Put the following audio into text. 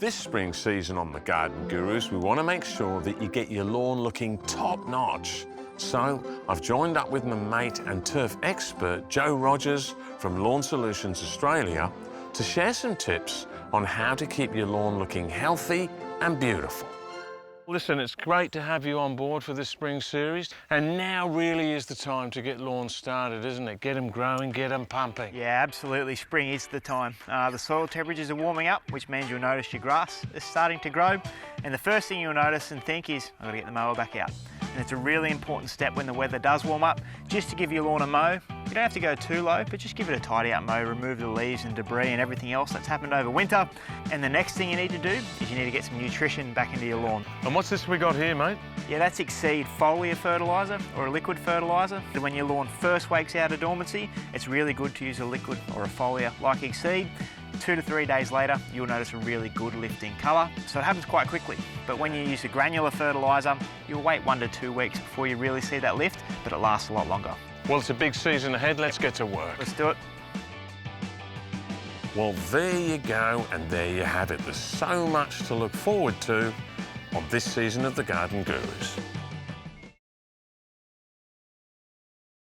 This spring season on the Garden Gurus, we want to make sure that you get your lawn looking top-notch. So I've joined up with my mate and turf expert, Joe Rogers from Lawn Solutions Australia, to share some tips on how to keep your lawn looking healthy and beautiful. Listen, it's great to have you on board for this spring series, and now really is the time to get lawns started, isn't it? Get them growing, get them pumping. Yeah, absolutely. Spring is the time. The soil temperatures are warming up, which means you'll notice your grass is starting to grow. And the first thing you'll notice and think is, I've got to get the mower back out. And it's a really important step when the weather does warm up, just to give your lawn a mow. You don't have to go too low, but just give it a tidy up mow, remove the leaves and debris and everything else that's happened over winter. And the next thing you need to do is you need to get some nutrition back into your lawn. And what's this we got here, mate? Yeah, that's Exceed foliar fertiliser or a liquid fertiliser. When your lawn first wakes out of dormancy, it's really good to use a liquid or a foliar like Exceed. 2 to 3 days later, you'll notice a really good lift in colour, so it happens quite quickly. But when you use a granular fertiliser, you'll wait 1 to 2 weeks before you really see that lift, but it lasts a lot longer. Well, it's a big season ahead. Let's get to work. Let's do it. Well, there you go, and there you have it. There's so much to look forward to on this season of the Garden Gurus.